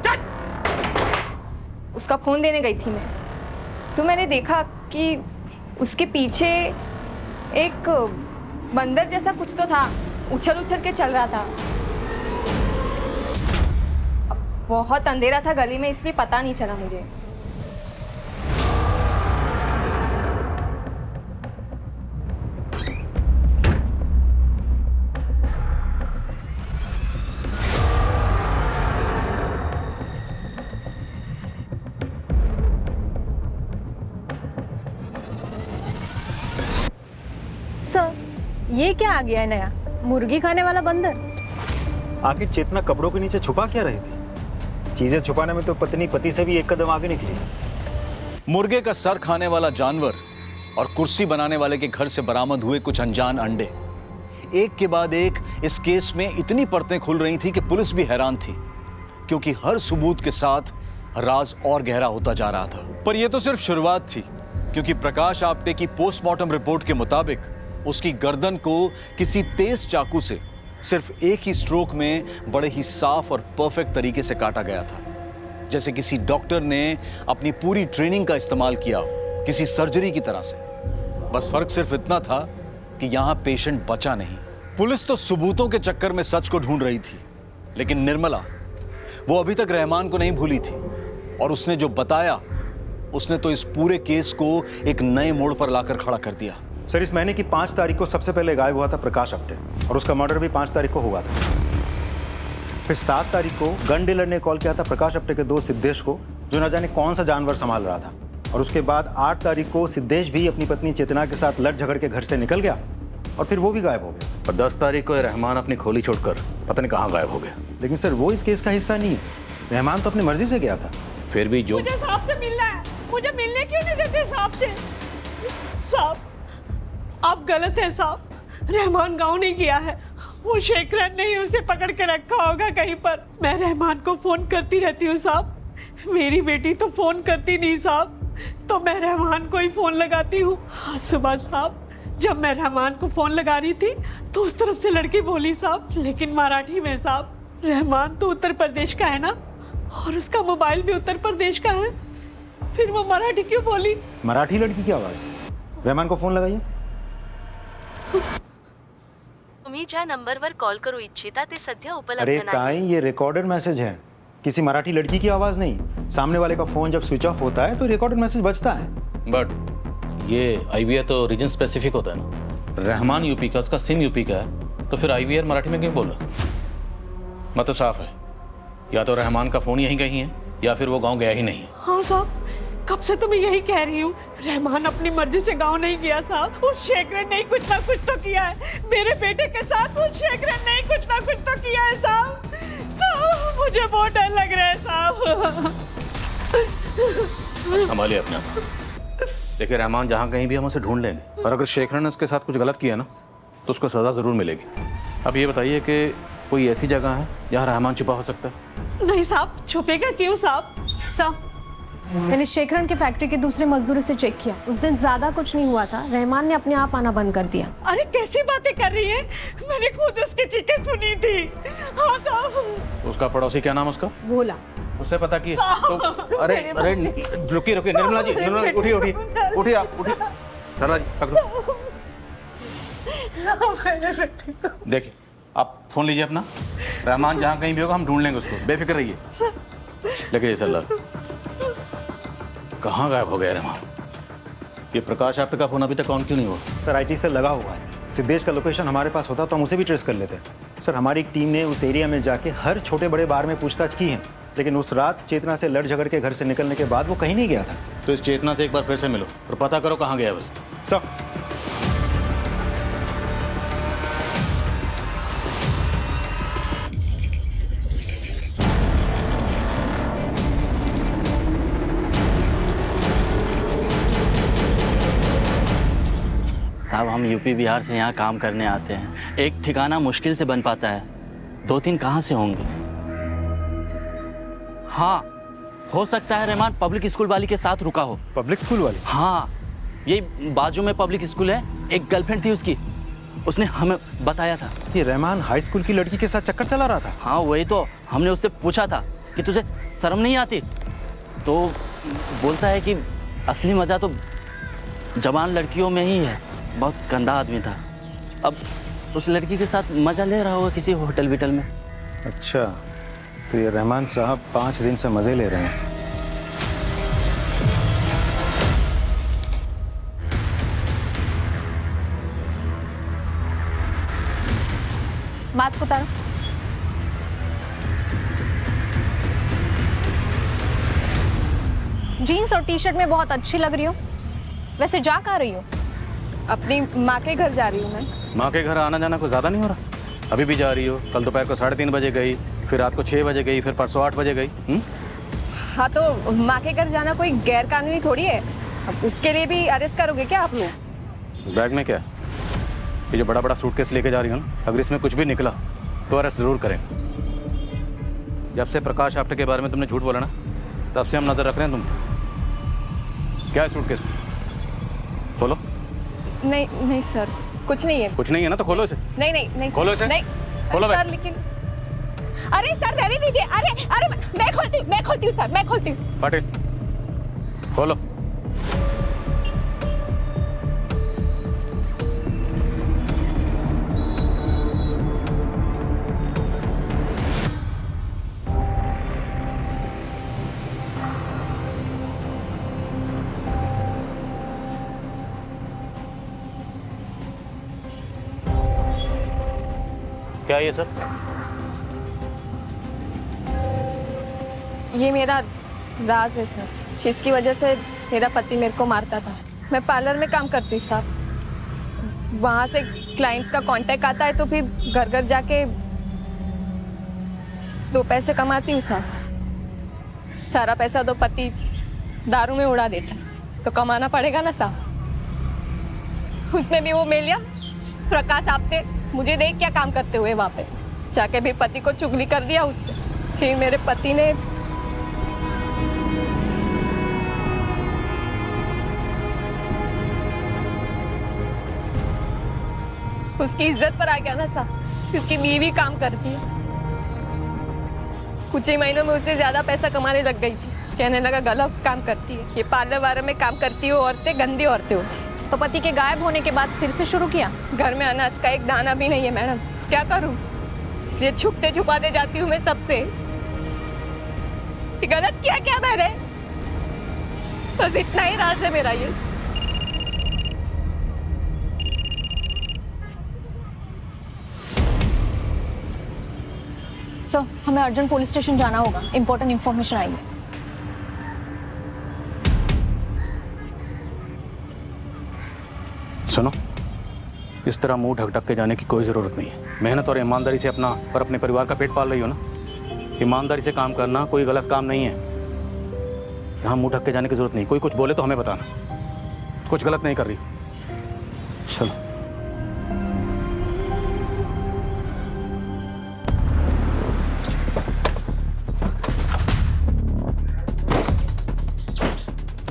चल। उसका फोन देने गई थी मैं, तो मैंने देखा कि उसके पीछे एक बंदर जैसा कुछ तो था, उछल उछल के चल रहा था। अब बहुत अंधेरा था गली में, इसलिए पता नहीं चला मुझे। सर ये क्या आ गया है नया? मुर्गी खाने वाला बंदर? आखिर चेतना कपड़ों के नीचे छुपा क्या रही थी? चीजें छुपाने में तो पत्नी पति से भी एक कदम आगे निकली। मुर्गे का सर खाने वाला जानवर और कुर्सी बनाने वाले के घर से बरामद हुए कुछ अनजान अंडे, एक के बाद एक इस केस में इतनी परतें खुल रही थी कि पुलिस भी हैरान थी, क्योंकि हर सबूत के साथ राज और गहरा होता जा रहा था। पर यह तो सिर्फ शुरुआत थी, क्योंकि प्रकाश आप्टे की पोस्टमार्टम रिपोर्ट के मुताबिक उसकी गर्दन को किसी तेज चाकू से सिर्फ एक ही स्ट्रोक में बड़े ही साफ और परफेक्ट तरीके से काटा गया था, जैसे किसी डॉक्टर ने अपनी पूरी ट्रेनिंग का इस्तेमाल किया किसी सर्जरी की तरह से। बस फर्क सिर्फ इतना था कि यहां पेशेंट बचा नहीं। पुलिस तो सबूतों के चक्कर में सच को ढूंढ रही थी, लेकिन निर्मला वो अभी तक रहमान को नहीं भूली थी, और उसने जो बताया उसने तो इस पूरे केस को एक नए मोड़ पर लाकर खड़ा कर दिया। सर, इस महीने की 5 तारीख को सबसे पहले गायब हुआ था प्रकाश आप्टे, और उसका मर्डर भी 5 तारीख को हुआ था। फिर 7 तारीख को गन डीलर ने कॉल किया था प्रकाश आप्टे के दोस्त सिद्धेश को, जो न जाने कौन सा जानवर संभाल रहा था। और उसके बाद 8 तारीख को सिद्धेश भी अपनी पत्नी चेतना के साथ लड़ झगड़ के घर से निकल गया, और फिर वो भी गायब हो गया। और 10 तारीख को रहमान अपनी खोली छोड़कर पता नहीं कहाँ गायब हो गया। लेकिन सर, वो इस केस का हिस्सा नहीं है। रहमान तो अपनी मर्जी से गया था। फिर भी जो मुझे साहब से मिलना है, मुझे मिलने क्यों नहीं देते साहब से? साहब, आप गलत है साहब। रहमान गाँव नहीं गया है, वो शेखरन ने ही उसे पकड़ के रखा होगा कहीं पर। मैं रहमान को फोन करती रहती हूँ साहब, मेरी बेटी तो फोन करती नहीं साहब, तो मैं रहमान को ही फोन लगाती हूँ। आज सुबह साहब जब मैं रहमान को फोन लगा रही थी तो उस तरफ से लड़की बोली साहब, लेकिन मराठी में साहब। रहमान तो उत्तर प्रदेश का है ना, और उसका मोबाइल भी उत्तर प्रदेश का है, फिर वो मराठी क्यों बोली? मराठी लड़की की आवाज। रहमान को फोन लगाइए। तुम्ही ज्या नंबरवर कॉल करू इच्छिता ते सध्या उपलब्ध अरे नाही। ताई, ये रिकॉर्डेड मैसेज है, किसी मराठी लड़की की आवाज नहीं। सामने वाले का फोन जब स्विच ऑफ होता है तो रिकॉर्डेड मैसेज बजता है। बट ये आईवीआर तो रीजन स्पेसिफिक होता है ना। रहमान यूपी का, उसका सिम यूपी का है, तो फिर आईवीआर मराठी में क्यों बोला? मतलब साफ है, या तो रहमान का फोन यहीं कहीं है या फिर वो गांव गया ही नहीं है। हाँ साहब, कब से तो मैं यही कह रही हूँ, रहमान अपनी मर्जी से गांव नहीं गया साहब। उस शेखरन ने कुछ ना कुछ तो किया है मेरे बेटे के साथ। उस शेखरन ने कुछ ना कुछ तो किया है साहब। साहब मुझे बहुत डर लग रहा है साहब। संभालिए अपने आप। देखिए रहमान जहाँ कहीं भी हम उसे ढूंढ लेंगे, और अगर शेखरन ने उसके साथ कुछ गलत किया ना तो उसको सजा जरूर मिलेगी। अब ये बताइए कि कोई ऐसी जगह है जहाँ रहमान छुपा हो सकता है? नहीं साहब, छुपेगा क्यों साहब? सर, मैंने शेखरन के फैक्ट्री के दूसरे मजदूर से चेक किया, उस दिन ज्यादा कुछ नहीं हुआ था। रहमान ने अपने आप आना बंद कर दिया। अरे कैसी बातें कर रही है, मैंने खुद उसकी चीखें सुनी थी। हाँ साहब। उसका पड़ोसी क्या नाम उसका? भोला। उससे पता की तो अरे अरे रुकिए रुकिए, निर्मला जी, निर्मला जी, उठिए उठिए उठिए, आप उठिए। सरला जी पकड़ो। देखिए आप फोन लीजिए अपना, रहमान जहाँ कहीं भी होगा हम ढूंढ लेंगे उसको, बेफिक्र रहिए। देखिए सरला, कहाँ गायब हो गया रहमान? ये प्रकाश आप्टे का फोन अभी तक ऑन क्यों नहीं हुआ? सर, आईटी से लगा हुआ है। सिद्धेश का लोकेशन हमारे पास होता तो हम उसे भी ट्रेस कर लेते। सर, हमारी एक टीम ने उस एरिया में जाके हर छोटे बड़े बार में पूछताछ की है, लेकिन उस रात चेतना से लड़ झगड़ के घर से निकलने के बाद वो कहीं नहीं गया था। तो इस चेतना से एक बार फिर से मिलो और पता करो कहाँ गया बस। सर, साहब हम यूपी बिहार से यहाँ काम करने आते हैं, एक ठिकाना मुश्किल से बन पाता है, 2-3 कहाँ से होंगे? हाँ, हो सकता है रहमान पब्लिक स्कूल वाली के साथ रुका हो। पब्लिक स्कूल वाली? हाँ, ये बाजू में पब्लिक स्कूल है, एक गर्लफ्रेंड थी उसकी, उसने हमें बताया था। ये रहमान हाई स्कूल की लड़की के साथ चक्कर चला रहा था? हाँ वही तो, हमने उससे पूछा था कि तुझे शर्म नहीं आती, तो बोलता है कि असली मजा तो जवान लड़कियों में ही है। बहुत गंदा आदमी था। अब उस लड़की के साथ मजा ले रहा होगा किसी होटल विटल में। अच्छा, तो ये रहमान साहब 5 दिन से मजे ले रहे हैं। मास्क उतारो। जीन्स और टी शर्ट में बहुत अच्छी लग रही हो। वैसे जा कहाँ रही हो? अपनी माँ के घर जा रही हूँ मैं। माँ के घर आना जाना कुछ ज़्यादा नहीं हो रहा? अभी भी जा रही हो, कल दोपहर को 3:30 बजे गई, फिर रात को 6 बजे गई, फिर परसों 8 बजे गई। हाँ तो माँ के घर जाना कोई गैर कानूनी थोड़ी है, अब उसके लिए भी अरेस्ट करोगे क्या आप लोग? इस बैग में क्या है? ये जो बड़ा बड़ा सूटकेस लेके जा रही हो ना, अगर इसमें कुछ भी निकला तो अरेस्ट ज़रूर करें। जब से प्रकाश आप्टे के बारे में तुमने झूठ बोला ना, तब से हम नज़र रख रहे हैं तुम। क्या है सूटकेस? खोलो। नहीं नहीं सर, कुछ नहीं है। कुछ नहीं है ना, तो खोलो इसे। नहीं नहीं नहीं खोलो इसे। नहीं खोलो सर, लेकिन अरे सर रहने दीजिए। अरे अरे मैं खोलती हूँ सर, मैं खोलती हूँ। पाटिल खोलो। क्या है ये सर? ये मेरा राज है सर, जिसकी वजह से मेरा पति मेरे को मारता था। मैं पार्लर में काम करती हूँ साहब, वहाँ से क्लाइंट्स का कांटेक्ट आता है तो फिर घर घर जाके 2 पैसे कमाती हूँ साहब। सारा पैसा तो पति दारू में उड़ा देता है, तो कमाना पड़ेगा ना साहब। उसने भी वो मिल लिया प्रकाश आपने, मुझे देख क्या काम करते हुए वहाँ पे जाके भी पति को चुगली कर दिया उसने। फिर मेरे पति ने उसकी इज्जत पर आ गया ना साहब, उसकी बीवी काम करती है। कुछ ही महीनों में उससे ज्यादा पैसा कमाने लग गई थी। कहने लगा गलत काम करती है, ये पार्लर वाले में काम करती हो औरतें, गंदी औरतें होती। तो पति के गायब होने के बाद फिर से शुरू किया? घर में अनाज का एक दाना भी नहीं है मैडम, क्या करूं? इसलिए छुपते छुपाते जाती हूँ मैं सबसे। गलत किया क्या मैंने? बस इतना ही राज है मेरा ये। सर, हमें अर्जेंट पुलिस स्टेशन जाना होगा, इंपॉर्टेंट इंफॉर्मेशन आई है। सुनो, इस तरह मुंह ढक ढक के जाने की कोई ज़रूरत नहीं है। मेहनत और ईमानदारी से अपना और अपने परिवार का पेट पाल रही हो ना। ईमानदारी से काम करना कोई गलत काम नहीं है। यहाँ मुंह ढक के जाने की ज़रूरत नहीं। कोई कुछ बोले तो हमें बताना, कुछ गलत नहीं कर रही। चलो।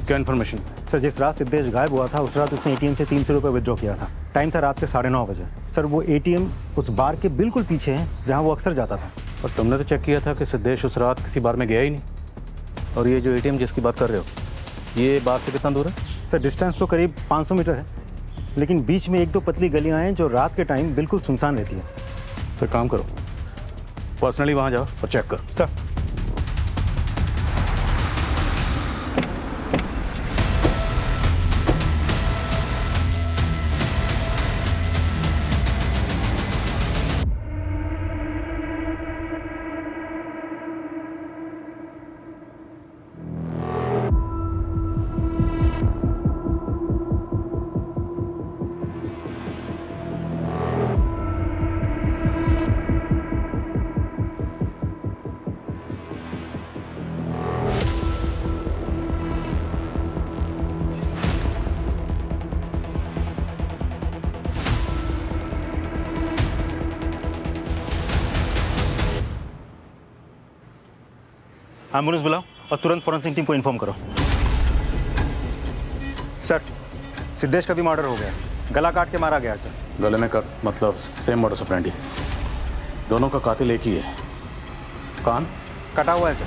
क्या इन्फॉर्मेशन? सर, जिस रात सिद्धेश गायब हुआ था उस रात उसने एटीएम से 300 रुपये विड्रॉ किया था। टाइम था रात के 9:30 बजे। सर, वो एटीएम उस बार के बिल्कुल पीछे है जहां वो अक्सर जाता था। और तुमने तो चेक किया था कि सिद्धेश उस रात किसी बार में गया ही नहीं। और ये जो एटीएम जिसकी बात कर रहे हो, ये बार से कितना दूर है? सर, डिस्टेंस तो करीब 500 मीटर है, लेकिन बीच में 1-2 पतली गलियाँ हैं जो रात के टाइम बिल्कुल सुनसान रहती है। फिर काम करो, पर्सनली वहाँ जाओ और चेक करो। सर। एम्बुलेंस बुलाओ और तुरंत फॉरेंसिक टीम को इन्फॉर्म करो। सर, सिद्धेश का भी मर्डर हो गया, गला काट के मारा गया सर। गले में कट मतलब सेम मॉडस ऑपरेंडी। दोनों का कातिल एक ही है। कान कटा हुआ है सर।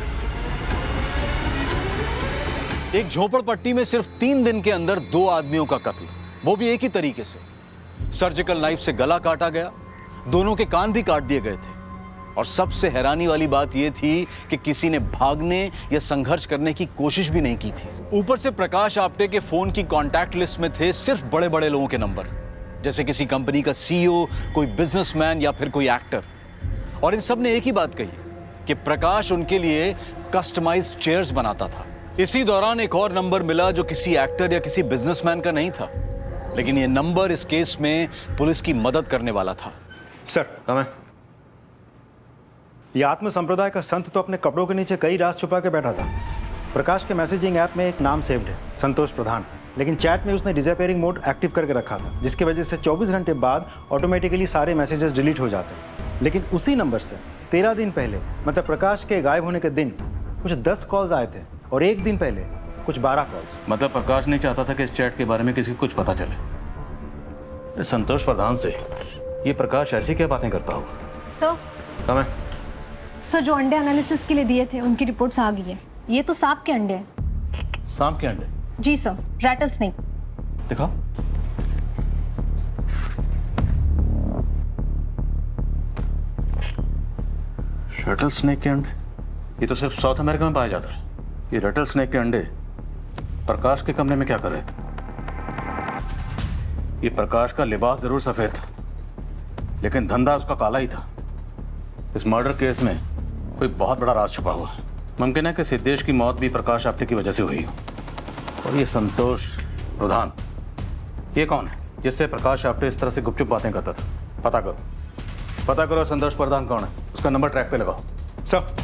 एक झोपड़पट्टी में सिर्फ 3 दिन के अंदर 2 आदमियों का कत्ल, वो भी एक ही तरीके से। सर्जिकल नाइफ से गला काटा गया, दोनों के कान भी काट दिए गए थे। और सबसे हैरानी वाली बात यह थी कि किसी ने भागने या संघर्ष करने की कोशिश भी नहीं की थी। ऊपर से प्रकाश आप्टे के फोन की कांटेक्ट लिस्ट में थे सिर्फ बड़े बड़े लोगों के नंबर, जैसे किसी कंपनी का सीईओ, कोई बिजनेसमैन या फिर कोई एक्टर। और इन सब ने एक ही बात कही कि प्रकाश उनके लिए कस्टमाइज्ड चेयर्स बनाता था। इसी दौरान एक और नंबर मिला जो किसी एक्टर या किसी बिजनेसमैन का नहीं था, लेकिन यह नंबर इस केस में पुलिस की मदद करने वाला था। सर, हमें यह आत्म संप्रदाय का संत तो अपने कपड़ों के नीचे कई राज छुपा के बैठा था। प्रकाश के मैसेजिंग ऐप में एक नाम सेव्ड है, संतोष प्रधान, लेकिन चैट में उसने डिसअपीयरिंग मोड एक्टिव करके रखा था, जिसकी वजह से 24 घंटे बाद ऑटोमेटिकली सारे मैसेजेस डिलीट हो जाते हैं। लेकिन उसी नंबर से 13 दिन पहले, मतलब प्रकाश के गायब होने के दिन, कुछ 10 कॉल्स आए थे और एक दिन पहले कुछ 12 कॉल्स। मतलब प्रकाश नहीं चाहता था कि इस चैट के बारे में किसी को कुछ पता चले। संतोष प्रधान से ये प्रकाश ऐसी क्या बातें करता होगा? सर, सर, जो अंडे एनालिसिस के लिए दिए थे उनकी रिपोर्ट्स आ गई है। ये तो सांप के अंडे हैं। सांप के अंडे? जी सर, रैटल स्नेक। दिखाओ। रैटल स्नेक के अंडे? ये तो सिर्फ साउथ अमेरिका में पाया जाता है। ये रैटल स्नेक के अंडे प्रकाश के कमरे में क्या कर रहे थे? ये प्रकाश का लिबास जरूर सफेद था, लेकिन धंधा उसका काला ही था। इस मर्डर केस में कोई बहुत बड़ा राज छुपा हुआ है। मुमकिन है कि सिद्धेश की मौत भी प्रकाश आप्टे की वजह से हुई हो। और ये संतोष प्रधान, ये कौन है जिससे प्रकाश आप्टे इस तरह से गुपचुप बातें करता था? पता करो संतोष प्रधान कौन है, उसका नंबर ट्रैक पे लगाओ। सर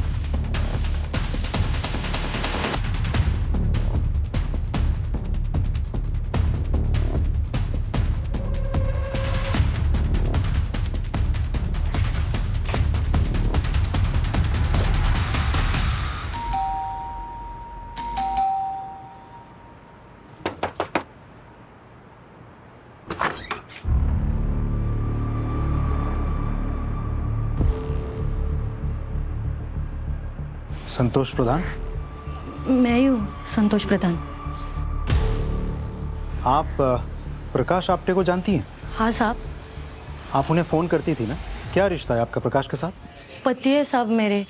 संतोष प्रधान, मैं ही हूँ संतोष प्रधान। आप प्रकाश आप्टे को जानती हैं? हाँ साहब। आप उन्हें फ़ोन करती थी ना? क्या रिश्ता है आपका प्रकाश के साथ? पति है साहब मेरे।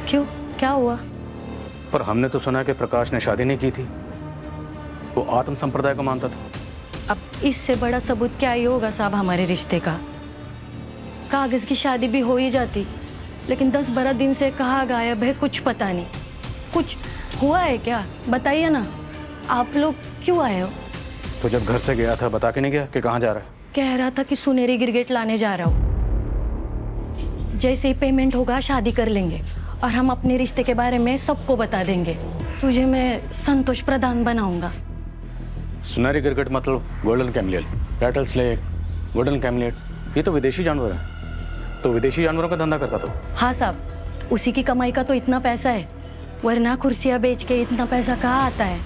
क्यों, क्या हुआ? पर हमने तो सुना कि प्रकाश ने शादी नहीं की थी, वो आत्म संप्रदाय को मानता था। अब इससे बड़ा सबूत क्या ही होगा साहब हमारे रिश्ते का। कागज की शादी भी हो ही जाती, लेकिन 10-12 दिन से कहाँ गायब है कुछ पता नहीं। कुछ हुआ है क्या, बताइए ना। आप लोग क्यों आए हो? तो जब घर से गया था बता के नहीं गया कि कहाँ जा रहा है? कह रहा था कि सुनहरी गिरगिट लाने जा रहा हूँ। जैसे ही पेमेंट होगा शादी कर लेंगे और हम अपने रिश्ते के बारे में सबको बता देंगे। तुझे मैं संतोष प्रधान बनाऊंगा। सुनहरी गिरगिट मतलब गोल्डन कैमलियल, रैटल स्नेक, गोल्डन कैमलियट, ये तो विदेशी जानवर है। तो विदेशी जानवरों का धंधा करता तो? हाँ साहब, उसी की कमाई का तो इतना पैसा है, वरना कुर्सियाँ बेच के इतना पैसा कहाँ आता है।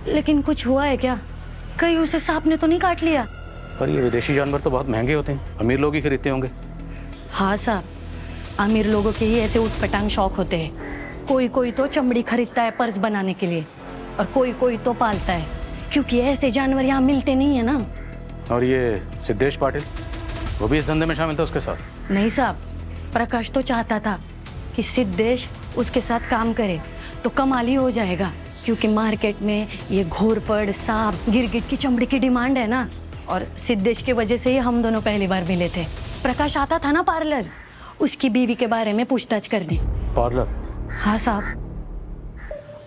लेकिन कुछ हुआ है क्या? कहीं उसे सांप ने तो नहीं काट लिया? पर ये विदेशी जानवर तो बहुत महंगे होते हैं, अमीर लोग ही खरीदते होंगे। हाँ साहब, अमीर लोगों के ही ऐसे उठपटांग शौक होते हैं। कोई तो चमड़ी खरीदता है पर्स बनाने के लिए, और कोई तो पालता है, क्योंकि ऐसे जानवर यहाँ मिलते नहीं है ना। और ये सिद्धेश पाटिल, वो भी इस धंधे में शामिल था उसके साथ? नहीं साहब, प्रकाश तो चाहता था कि सिद्धेश उसके साथ काम करे तो कमाल ही हो जाएगा, क्योंकि मार्केट में ये घोरपड़, सांप, गिरगिट की चमड़ी की डिमांड है ना। और सिद्धेश की वजह से ही हम दोनों पहली बार मिले थे। प्रकाश आता था ना पार्लर, उसकी बीवी के बारे में पूछताछ करने। पार्लर? हाँ साहब।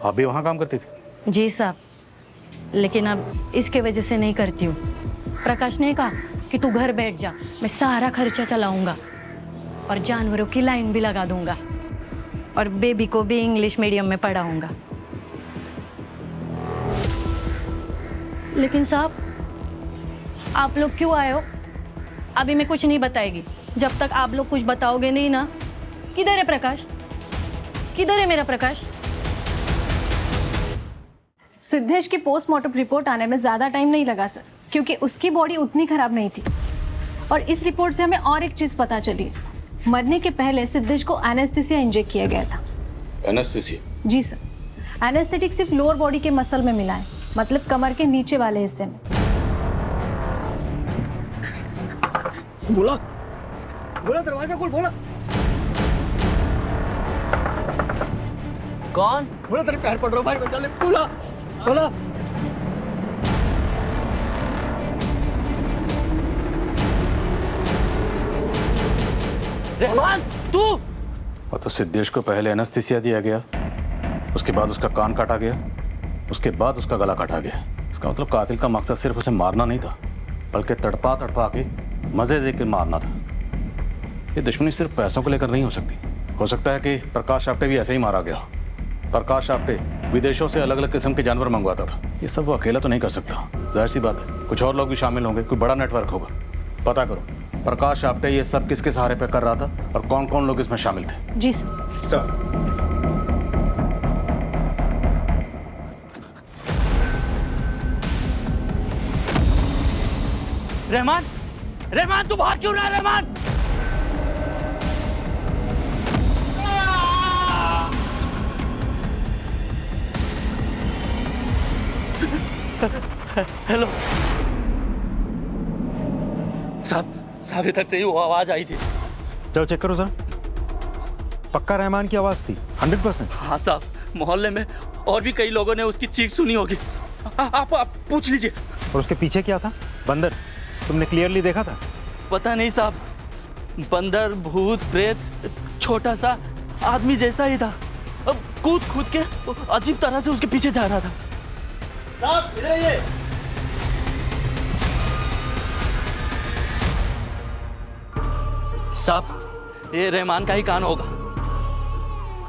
आप भी वहाँ काम करती थी? जी साहब, लेकिन अब इसके वजह से नहीं करती हूँ। प्रकाश ने कहा कि तू घर बैठ जा, मैं सारा खर्चा चलाऊंगा और जानवरों की लाइन भी लगा दूंगा, और बेबी को भी इंग्लिश मीडियम में पढ़ाऊंगा। लेकिन साहब, आप लोग क्यों आए हो? अभी मैं कुछ नहीं बताएगी जब तक आप लोग कुछ बताओगे नहीं ना। किधर है प्रकाश? किधर है मेरा प्रकाश? सिद्धेश की पोस्टमार्टम रिपोर्ट आने में ज़्यादा टाइम नहीं लगा सर, क्योंकि उसकी बॉडी उतनी खराब नहीं थी। और इस रिपोर्ट से हमें और एक चीज़ पता चली, मरने के पहले सिद्धेश को एनेस्थीसिया इंजेक्ट किया गया था। एनेस्थीसिया? जी सर। एनेस्थेटिक सिर्फ लोअर बॉडी के मसल में मिला है, मतलब कमर के नीचे वाले हिस्से में। बोला दरवाजा खोल, बोला। कौन? बोला तेरे पैर पड़ रहा भाई, बचा ले। बोला। रहमान, तू? और तो सिद्धेश को पहले एनेस्थीसिया दिया गया, उसके बाद उसका कान काटा गया, उसके बाद उसका गला काटा गया। इसका मतलब कातिल का मकसद सिर्फ उसे मारना नहीं था, बल्कि तड़पा के मजे दे के मारना था। ये दुश्मनी सिर्फ पैसों को लेकर नहीं हो सकती। हो सकता है कि प्रकाश आप्टे भी ऐसे ही मारा गया। प्रकाश आप्टे विदेशों से अलग अलग किस्म के जानवर मंगवाता था। ये सब वो अकेला तो नहीं कर सकता, जाहिर सी बात है कुछ और लोग भी शामिल होंगे, कोई बड़ा नेटवर्क होगा। पता करो प्रकाश आप्टे ये सब किसके सहारे पे कर रहा था और कौन कौन लोग इसमें शामिल थे। जी सर। रहमान तू भाग क्यों रहा है? रहमान! हेलो साहब, इधर से ही वो आवाज आई थी। चलो चेक करो सर, पक्का रहमान की आवाज थी 100%? हाँ साहब, मोहल्ले में और भी कई लोगों ने उसकी चीख सुनी होगी। आप पूछ लीजिए। और उसके पीछे क्या था? बंदर? तुमने क्लियरली देखा था? पता नहीं साहब, बंदर, भूत, प्रेत, छोटा सा आदमी जैसा ही था। अब कूद कूद के अजीब तरह से उसके पीछे जा रहा था। साहब इधर आइए। साहब ये रहमान का ही कान होगा।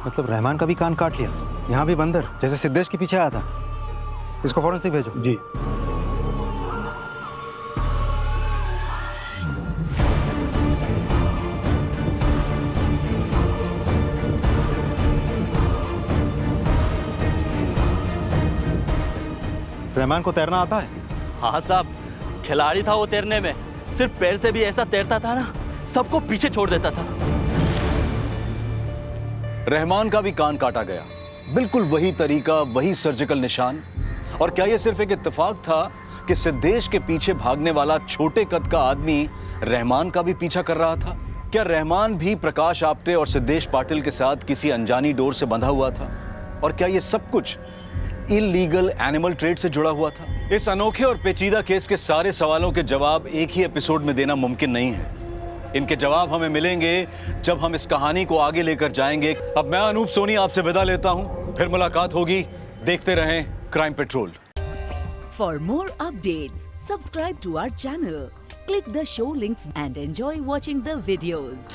मतलब रहमान का भी कान काट लिया? यहाँ भी बंदर जैसे सिद्धेश के पीछे आया था। इसको फॉरेंसिक भेजो। जी। रहमान को तैरना आता है? हाँ साहब, खिलाड़ी था वो तैरने में। सिर्फ पैर से भी ऐसा तैरता था ना, सबको पीछे छोड़ देता था। रहमान का भी कान काटा गया, बिल्कुल वही तरीका, वही सर्जिकल निशान। और क्या यह सिर्फ एक इत्तेफाक था कि सिद्धेश के पीछे भागने वाला छोटे कद का आदमी रहमान का भी पीछा कर रहा था? क्या रहमान भी प्रकाश आप्टे और सिद्धेश पाटिल के साथ किसी अनजानी डोर से बंधा हुआ था? और क्या यह सब कुछ इलीगल एनिमल ट्रेड से जुड़ा हुआ था? इस अनोखे और पेचीदा केस के सारे सवालों के जवाब एक ही एपिसोड में देना मुमकिन नहीं है। इनके जवाब हमें मिलेंगे जब हम इस कहानी को आगे लेकर जाएंगे। अब मैं अनूप सोनी आपसे विदा लेता हूं, फिर मुलाकात होगी। देखते रहें Crime Patrol. For more updates subscribe to our channel, click the show links and enjoy watching the videos.